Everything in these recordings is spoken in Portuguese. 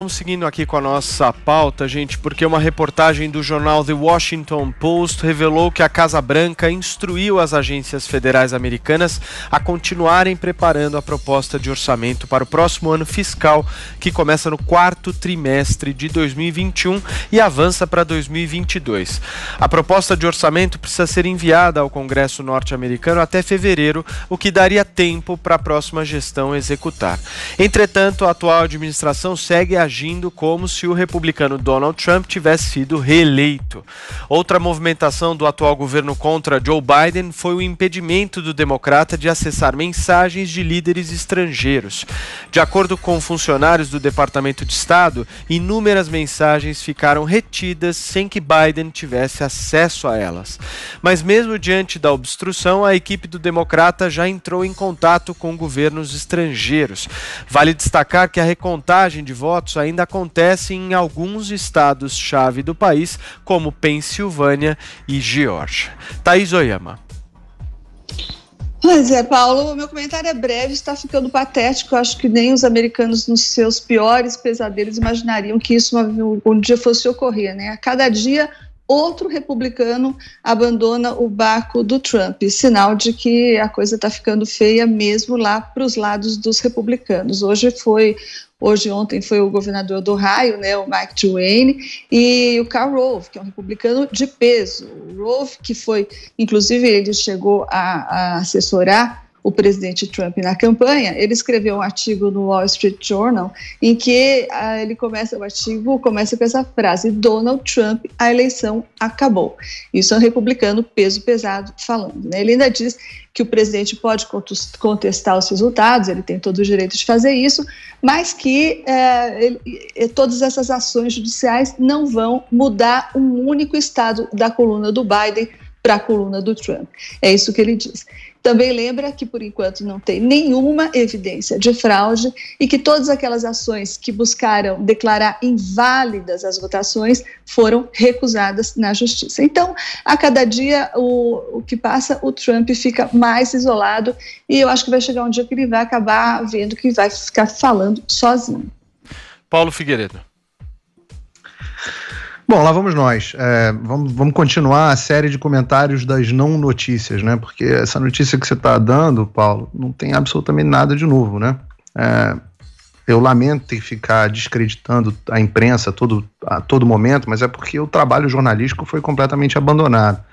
vamos seguindo aqui com a nossa pauta, gente, porque uma reportagem do jornal The Washington Post revelou que a Casa Branca instruiu as agências federais americanas a continuarem preparando a proposta de orçamento para o próximo ano fiscal, que começa no quarto trimestre de 2021 e avança para 2022. A proposta de orçamento precisa ser enviada ao Congresso norte-americano até fevereiro, o que daria tempo para a próxima gestão executar. Entretanto, a atual administração segue agindo como se o republicano Donald Trump tivesse sido reeleito. Outra movimentação do atual governo contra Joe Biden foi o impedimento do democrata de acessar mensagens de líderes estrangeiros. De acordo com funcionários do Departamento de Estado, inúmeras mensagens ficaram retidas sem que Biden tivesse acesso a elas. Mas mesmo diante da obstrução, a equipe do democrata já entrou em contato com governos estrangeiros. Vale destacar que a recontagem de votos ainda acontece em alguns estados-chave do país, como Pensilvânia e Geórgia. Thaís Oyama. Pois é, Paulo, o meu comentário é breve, está ficando patético. Eu acho que nem os americanos, nos seus piores pesadelos, imaginariam que isso um dia fosse ocorrer, né? A cada dia, outro republicano abandona o barco do Trump, sinal de que a coisa está ficando feia mesmo lá para os lados dos republicanos. Ontem foi o governador do Ohio, né, o Mike DeWine, e o Karl Rove, que é um republicano de peso. O Rove, que foi, inclusive, ele chegou a assessorar o presidente Trump na campanha, ele escreveu um artigo no Wall Street Journal em que ele começa com essa frase: Donald Trump, a eleição acabou. Isso é um republicano peso pesado falando, né? Ele ainda diz que o presidente pode contestar os resultados, ele tem todo o direito de fazer isso, mas que todas essas ações judiciais não vão mudar um único estado da coluna do Biden para a coluna do Trump. É isso que ele diz. Também lembra que, por enquanto, não tem nenhuma evidência de fraude e que todas aquelas ações que buscaram declarar inválidas as votações foram recusadas na justiça. Então, a cada dia o que passa, o Trump fica mais isolado e eu acho que vai chegar um dia que ele vai acabar vendo que vai ficar falando sozinho. Paulo Figueiredo. Bom, lá vamos nós. Vamos continuar a série de comentários das não notícias, né? Porque essa notícia que você está dando, Paulo, não tem absolutamente nada de novo, né? Eu lamento ter que ficar descreditando a imprensa a todo momento, mas é porque o trabalho jornalístico foi completamente abandonado.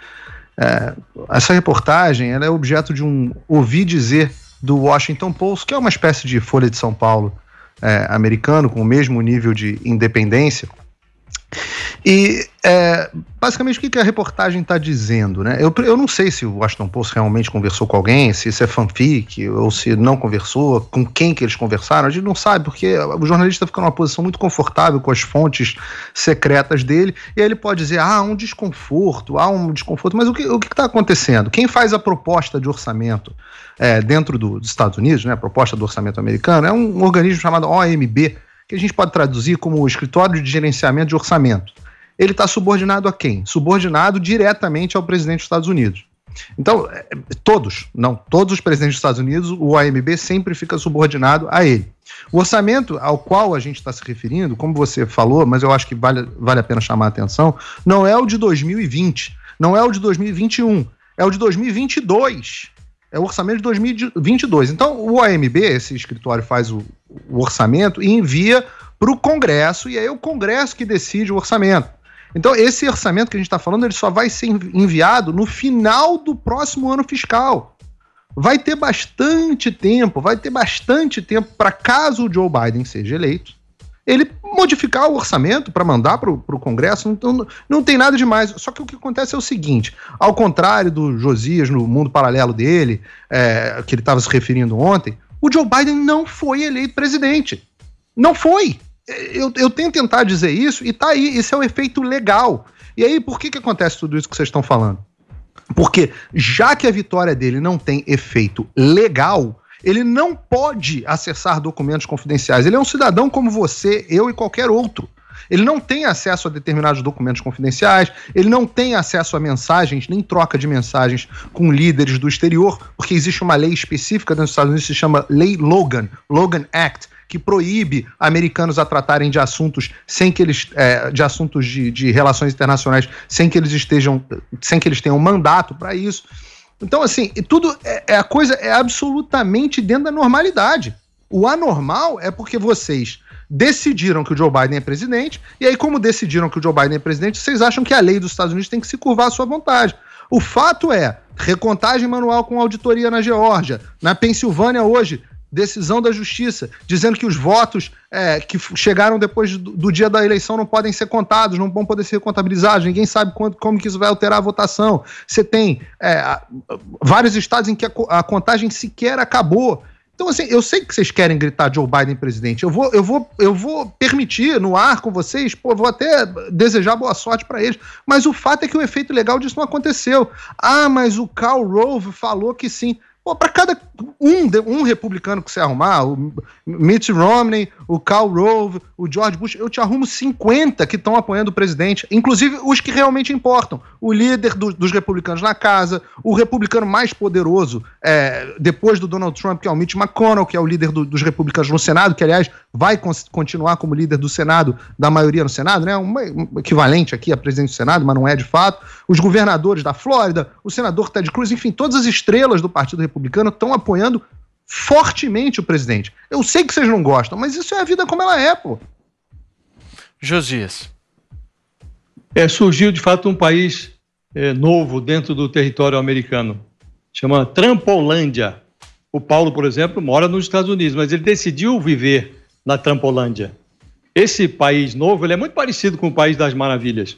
Essa reportagem ela é objeto de um ouvir dizer do Washington Post, que é uma espécie de Folha de São Paulo americano, com o mesmo nível de independência. E basicamente o que a reportagem está dizendo, né? Eu não sei se o Washington Post realmente conversou com alguém, se isso é fanfic ou se não conversou, com quem que eles conversaram, a gente não sabe, porque o jornalista fica numa posição muito confortável com as fontes secretas dele, e aí ele pode dizer, há um desconforto, mas o que está acontecendo? Quem faz a proposta de orçamento dentro dos Estados Unidos, né, a proposta do orçamento americano, é um organismo chamado OMB, que a gente pode traduzir como o Escritório de Gerenciamento de Orçamento. Ele está subordinado a quem? Subordinado diretamente ao presidente dos Estados Unidos. Então, todos os presidentes dos Estados Unidos, o OMB sempre fica subordinado a ele. O orçamento ao qual a gente está se referindo, como você falou, mas eu acho que vale a pena chamar a atenção, não é o de 2020, não é o de 2021, é o de 2022. É o orçamento de 2022. Então, o OMB, esse escritório, faz o orçamento e envia para o Congresso, e aí é o Congresso que decide o orçamento. Então, esse orçamento que a gente está falando, ele só vai ser enviado no final do próximo ano fiscal. Vai ter bastante tempo para, caso o Joe Biden seja eleito, ele modificar o orçamento para mandar para o Congresso. Não tem nada demais. Só que o que acontece é o seguinte, ao contrário do Josias no mundo paralelo dele, que ele estava se referindo ontem, o Joe Biden não foi eleito presidente. Não foi. Eu tenho que tentar dizer isso e tá aí, esse é o efeito legal. E aí, por que acontece tudo isso que vocês estão falando? Porque já que a vitória dele não tem efeito legal, ele não pode acessar documentos confidenciais. Ele é um cidadão como você, eu e qualquer outro. Ele não tem acesso a determinados documentos confidenciais, ele não tem acesso a mensagens, nem troca de mensagens com líderes do exterior, porque existe uma lei específica nos Estados Unidos que se chama Lei Logan Act, que proíbe americanos a tratarem de assuntos sem que eles de assuntos de relações internacionais sem que eles tenham mandato para isso. Então, assim, tudo a coisa é absolutamente dentro da normalidade. O anormal é porque vocês decidiram que o Joe Biden é presidente, e aí, como decidiram que o Joe Biden é presidente, vocês acham que a lei dos Estados Unidos tem que se curvar à sua vontade. O fato é, recontagem manual com auditoria na Geórgia, na Pensilvânia hoje, decisão da justiça, dizendo que os votos que chegaram depois do dia da eleição não podem ser contados, não vão poder ser contabilizados, ninguém sabe como que isso vai alterar a votação. Você tem vários estados em que a contagem sequer acabou. Então, assim, eu sei que vocês querem gritar Joe Biden presidente. Eu vou permitir no ar com vocês, vou até desejar boa sorte para eles. Mas o fato é que o efeito legal disso não aconteceu. Ah, mas o Karl Rove falou que sim. Para cada um republicano que você arrumar, o Mitt Romney, o Karl Rove, o George Bush, eu te arrumo 50 que estão apoiando o presidente, inclusive os que realmente importam. O líder dos republicanos na casa, o republicano mais poderoso depois do Donald Trump, que é o Mitch McConnell, que é o líder dos republicanos no Senado, que, aliás, vai continuar como líder do Senado, da maioria no Senado, né? Um equivalente aqui a presidente do Senado, mas não é de fato. Os governadores da Flórida, o senador Ted Cruz, enfim, todas as estrelas do Partido Republicano estão apoiando fortemente o presidente. Eu sei que vocês não gostam, mas isso é a vida como ela é, pô. Josias. Surgiu, de fato, um país novo dentro do território americano. Chama Trumpolândia. O Paulo, por exemplo, mora nos Estados Unidos, mas ele decidiu viver na Trumpolândia. Esse país novo, ele é muito parecido com o País das Maravilhas.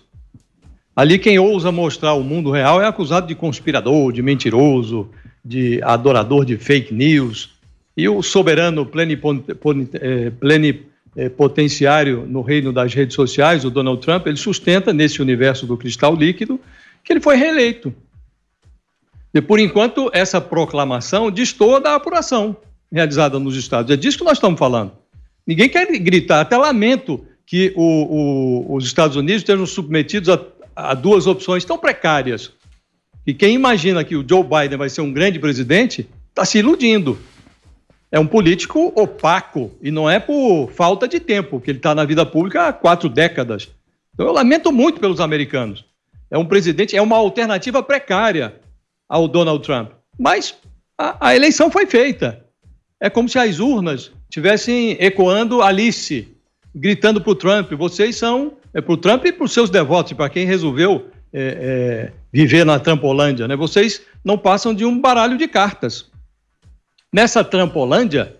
Ali quem ousa mostrar o mundo real é acusado de conspirador, de mentiroso, de adorador de fake news. E o soberano plenipotenciário no reino das redes sociais, o Donald Trump, ele sustenta nesse universo do cristal líquido que ele foi reeleito. E, por enquanto, essa proclamação destoa da apuração realizada nos estados. É disso que nós estamos falando. Ninguém quer gritar. Até lamento que os Estados Unidos estejam submetidos a duas opções tão precárias. E quem imagina que o Joe Biden vai ser um grande presidente está se iludindo. É um político opaco e não é por falta de tempo, que ele está na vida pública há 4 décadas. Então eu lamento muito pelos americanos. É um presidente, é uma alternativa precária ao Donald Trump. Mas a eleição foi feita. É como se as urnas estivessem ecoando Alice, gritando para o Trump. Vocês são para o Trump e para os seus devotos, para quem resolveu viver na Trumpolândia, né? Vocês não passam de um baralho de cartas. Nessa Trumpolândia,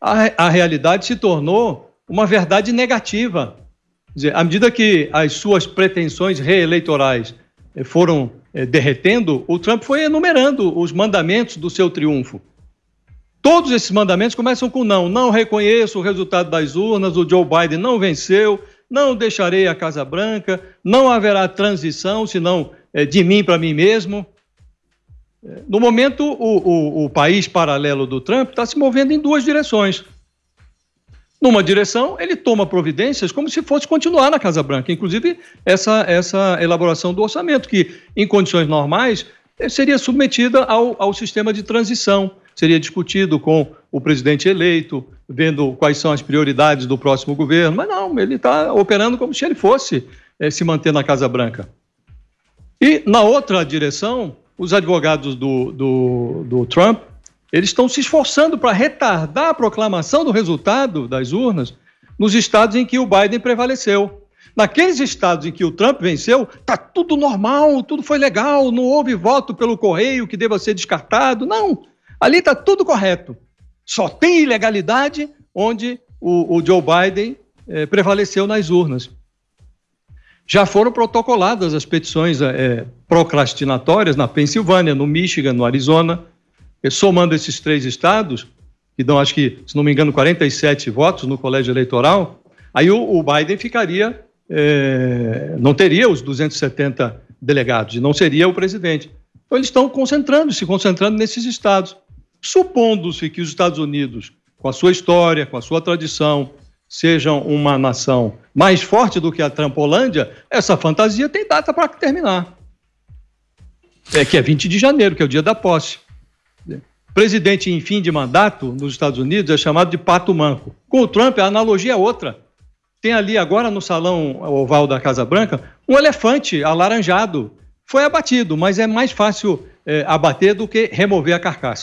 a realidade se tornou uma verdade negativa. Quer dizer, à medida que as suas pretensões reeleitorais foram derretendo, o Trump foi enumerando os mandamentos do seu triunfo. Todos esses mandamentos começam com não. Não reconheço o resultado das urnas, o Joe Biden não venceu, não deixarei a Casa Branca, não haverá transição, senão de mim para mim mesmo. No momento, o país paralelo do Trump está se movendo em 2 direções. Numa direção, ele toma providências como se fosse continuar na Casa Branca, inclusive essa elaboração do orçamento, que em condições normais seria submetida ao sistema de transição, seria discutido com o presidente eleito, vendo quais são as prioridades do próximo governo, mas não, ele está operando como se ele fosse se manter na Casa Branca. E na outra direção, os advogados do Trump, eles estão se esforçando para retardar a proclamação do resultado das urnas nos estados em que o Biden prevaleceu. Naqueles estados em que o Trump venceu, está tudo normal, tudo foi legal, não houve voto pelo correio que deva ser descartado, não. Ali está tudo correto. Só tem ilegalidade onde o Joe Biden prevaleceu nas urnas. Já foram protocoladas as petições procrastinatórias na Pensilvânia, no Michigan, no Arizona. Somando esses 3 estados, que dão, acho que, se não me engano, 47 votos no colégio eleitoral, aí o Biden ficaria, não teria os 270 delegados, e não seria o presidente. Então eles estão se concentrando nesses estados. Supondo-se que os Estados Unidos, com a sua história, com a sua tradição, sejam uma nação mais forte do que a Trumpolândia, essa fantasia tem data para terminar. Que é 20 de janeiro, que é o dia da posse. presidente em fim de mandato nos Estados Unidos é chamado de pato manco. Com o Trump, a analogia é outra. Tem ali agora no salão oval da Casa Branca um elefante alaranjado. Foi abatido, mas é mais fácil abater do que remover a carcaça.